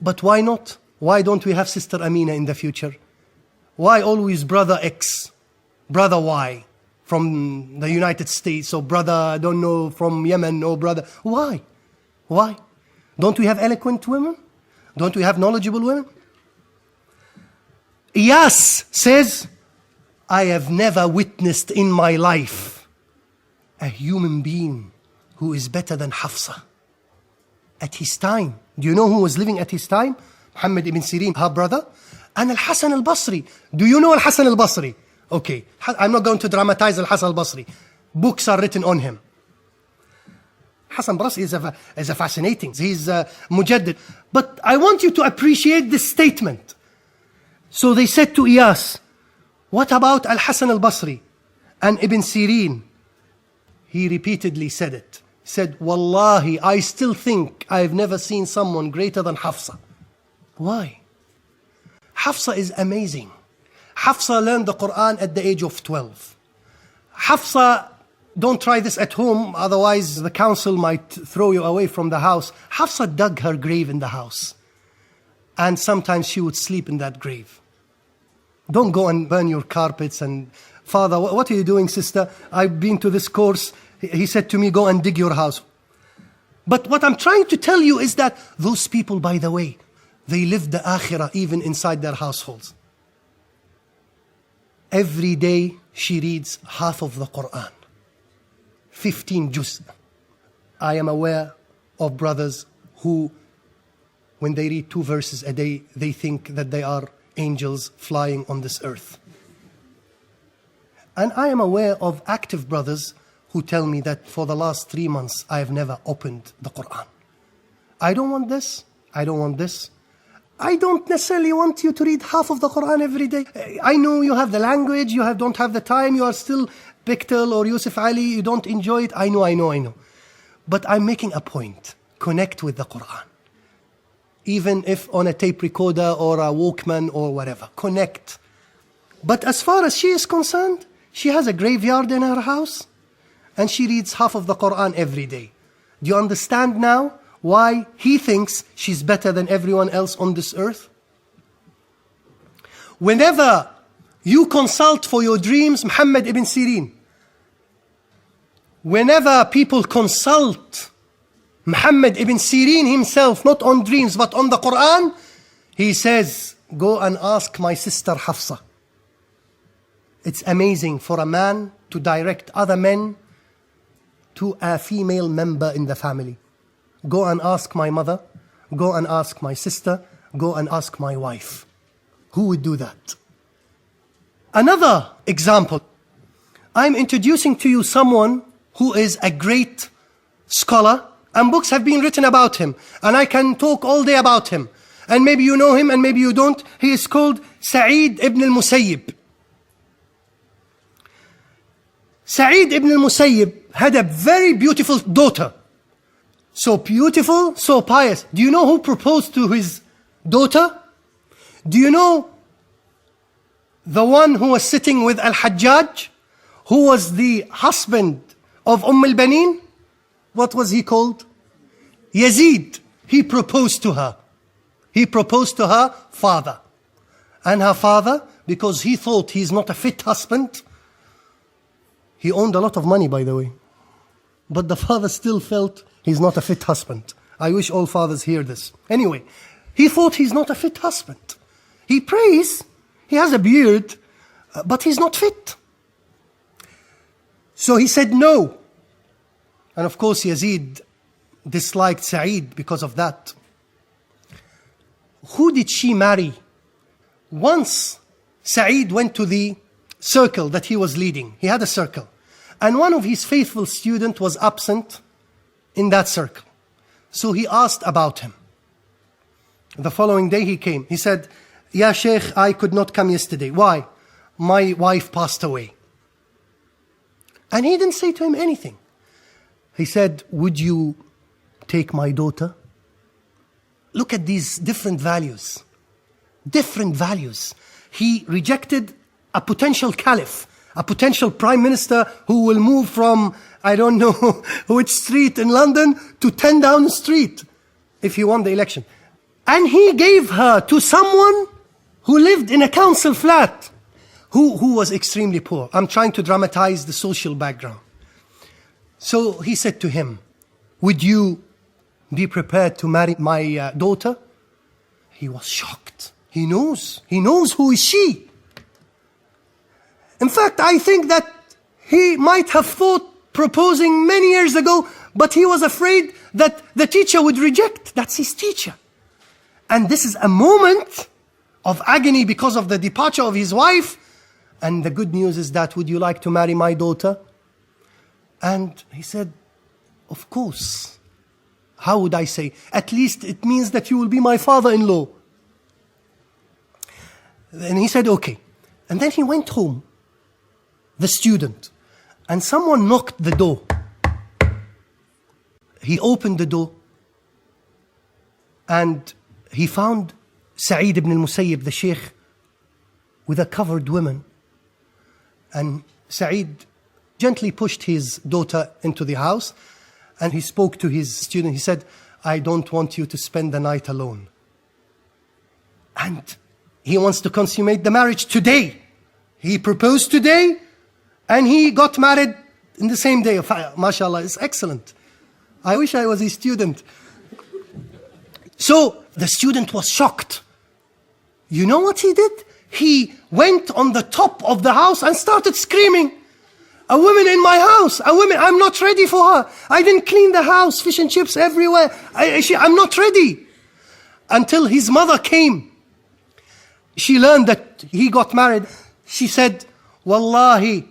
But why not? Why don't we have Sister Amina in the future? Why always Brother X, Brother Y from the United States, or Brother, I don't know, from Yemen, or Brother... Why? Why? Don't we have eloquent women? Don't we have knowledgeable women? Iyas says, I have never witnessed in my life a human being who is better than Hafsa. At his time, do you know who was living at his time? Muhammad ibn Sirin, her brother, and Al-Hasan al-Basri. Do you know Al-Hasan al-Basri? Okay, I'm not going to dramatize Al-Hasan al-Basri. Books are written on him. Hasan al-Basri is a fascinating, he's a mujaddid. But I want you to appreciate this statement. So they said to Iyas, what about Al-Hasan al-Basri and Ibn Sirin? He repeatedly said it. He said, Wallahi, I still think I've never seen someone greater than Hafsa. Why? Hafsa is amazing. Hafsa learned the Quran at the age of 12. Hafsa, don't try this at home, otherwise the council might throw you away from the house. Hafsa dug her grave in the house. And sometimes she would sleep in that grave. Don't go and burn your carpets. And Father, what are you doing, sister? I've been to this course. He said to me, go and dig your house. But what I'm trying to tell you is that those people, by the way, they lived the akhirah even inside their households. Every day she reads half of the Quran. 15 juz. I am aware of brothers who, when they read 2 verses a day, they think that they are angels flying on this earth. And I am aware of active brothers who tell me that for the last 3 months, I have never opened the Quran. I don't want this. I don't want this. I don't necessarily want you to read half of the Quran every day. I know you have the language, don't have the time, you are still Biktal or Yusuf Ali, you don't enjoy it. I know. But I'm making a point. Connect with the Quran. Even if on a tape recorder or a Walkman or whatever. Connect. But as far as she is concerned, she has a graveyard in her house and she reads half of the Quran every day. Do you understand now why he thinks she's better than everyone else on this earth? Whenever you consult for your dreams, Muhammad ibn Sirin, whenever people consult Muhammad ibn Sirin himself, not on dreams, but on the Quran, he says, go and ask my sister Hafsa. It's amazing for a man to direct other men to a female member in the family. Go and ask my mother, go and ask my sister, go and ask my wife. Who would do that? Another example. I'm introducing to you someone who is a great scholar, and books have been written about him, and I can talk all day about him. And maybe you know him and maybe you don't. He is called Sa'id ibn al-Musayyib. Sa'id ibn al-Musayyib had a very beautiful daughter. So beautiful, so pious. Do you know who proposed to his daughter? Do you know the one who was sitting with Al-Hajjaj, who was the husband of al-Banin? What was he called? Yazid. He proposed to her. He proposed to her father. And her father, because he thought he's not a fit husband, he owned a lot of money, by the way. But the father still felt he's not a fit husband. I wish all fathers hear this. Anyway, he thought he's not a fit husband. He prays, he has a beard, but he's not fit. So he said no. And of course, Yazid disliked Sa'id because of that. Who did she marry? Once, Sa'id went to the circle that he was leading. He had a circle. And one of his faithful students was absent in that circle. So he asked about him. The following day he came. He said, Ya Sheikh, I could not come yesterday. Why? My wife passed away. And he didn't say to him anything. He said, would you take my daughter? Look at these different values. Different values. He rejected a potential caliph, a potential prime minister who will move from, I don't know which street in London to 10 Downing Street if he won the election. And he gave her to someone who lived in a council flat, who was extremely poor. I'm trying to dramatize the social background. So he said to him, would you be prepared to marry my daughter? He was shocked. He knows who is she. In fact, I think that he might have thought proposing many years ago, but he was afraid that the teacher would reject. That's his teacher. And this is a moment of agony because of the departure of his wife. And the good news is that, would you like to marry my daughter? And he said, of course. How would I say? At least it means that you will be my father-in-law. And he said, okay. And then he went home, the student, and someone knocked the door. He opened the door and he found Sa'id ibn al-Musayyib, the sheikh, with a covered woman. And Sa'id gently pushed his daughter into the house and he spoke to his student. He said, I don't want you to spend the night alone. And he wants to consummate the marriage today. He proposed today and he got married in the same day. MashaAllah, it's excellent. I wish I was his student. So the student was shocked. You know what he did? He went on the top of the house and started screaming, a woman in my house, a woman, I'm not ready for her. I didn't clean the house, fish and chips everywhere. I'm not ready. Until his mother came. She learned that he got married. She said, Wallahi,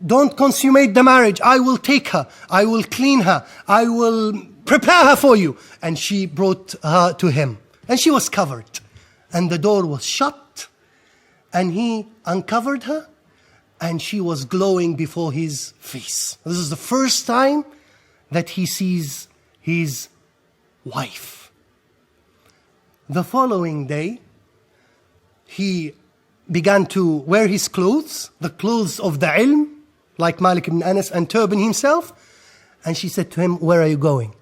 don't consummate the marriage. I will take her. I will clean her. I will prepare her for you. And she brought her to him. And she was covered. And the door was shut. And he uncovered her. And she was glowing before his face. This is the first time that he sees his wife. The following day, he began to wear his clothes, the clothes of the ilm, like Malik ibn Anas, and turban himself. And she said to him, where are you going?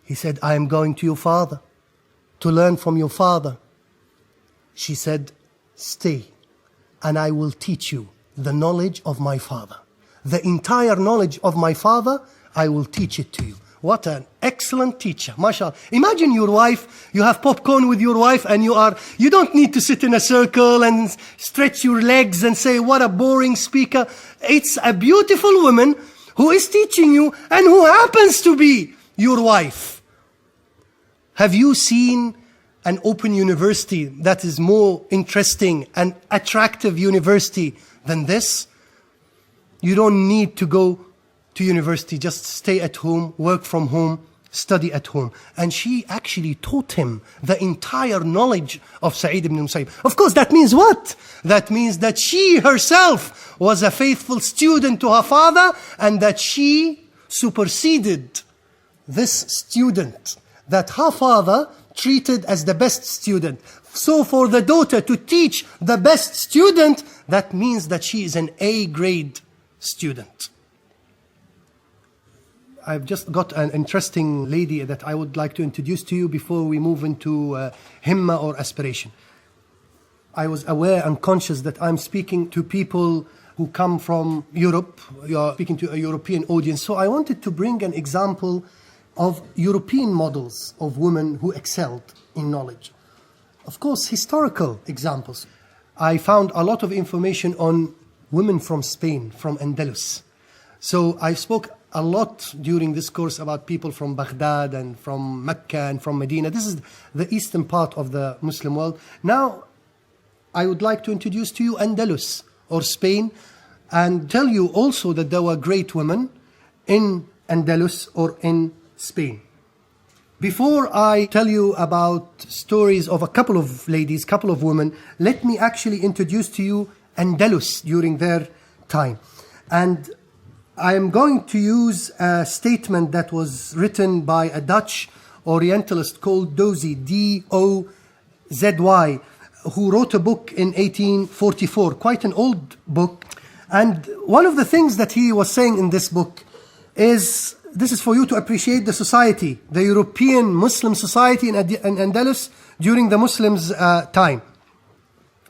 He said, I am going to your father, to learn from your father. She said, stay, and I will teach you the knowledge of my father. The entire knowledge of my father, I will teach it to you. What an excellent teacher, mashallah. Imagine your wife, you have popcorn with your wife and you don't need to sit in a circle and stretch your legs and say, what a boring speaker. It's a beautiful woman who is teaching you and who happens to be your wife. Have you seen an open university that is more interesting and attractive university than this? You don't need to go to university, just stay at home, work from home, study at home. And she actually taught him the entire knowledge of Sa'id ibn Musayyib. Of course, that means what? That means that she herself was a faithful student to her father and that she superseded this student that her father treated as the best student. So for the daughter to teach the best student, that means that she is an A-grade student. I've just got an interesting lady that I would like to introduce to you before we move into himma or aspiration. I was aware and conscious that I'm speaking to people who come from Europe. You're speaking to a European audience. So I wanted to bring an example of European models of women who excelled in knowledge. Of course, historical examples. I found a lot of information on women from Spain, from Andalus. So I spoke a lot during this course about people from Baghdad and from Mecca and from Medina. This is the eastern part of the Muslim world. Now, I would like to introduce to you Andalus, or Spain, and tell you also that there were great women in Andalus or in Spain. Before I tell you about stories of a couple of ladies, couple of women, let me actually introduce to you Andalus during their time. And I am going to use a statement that was written by a Dutch Orientalist called Dozy, D-O-Z-Y, who wrote a book in 1844, quite an old book. And one of the things that he was saying in this book is this is for you to appreciate the society, the European Muslim society in Andalus during the Muslims' time.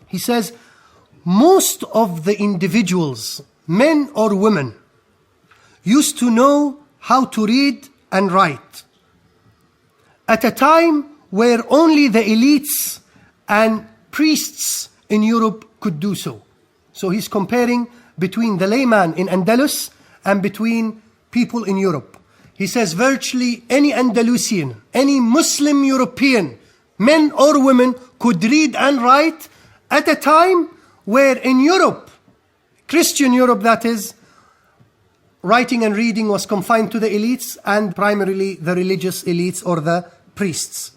He says, most of the individuals, men or women, used to know how to read and write at a time where only the elites and priests in Europe could do so. So he's comparing between the layman in Andalus and between people in Europe. He says virtually any Andalusian, any Muslim European, men or women, could read and write at a time where in Europe, Christian Europe that is, writing and reading was confined to the elites and primarily the religious elites or the priests.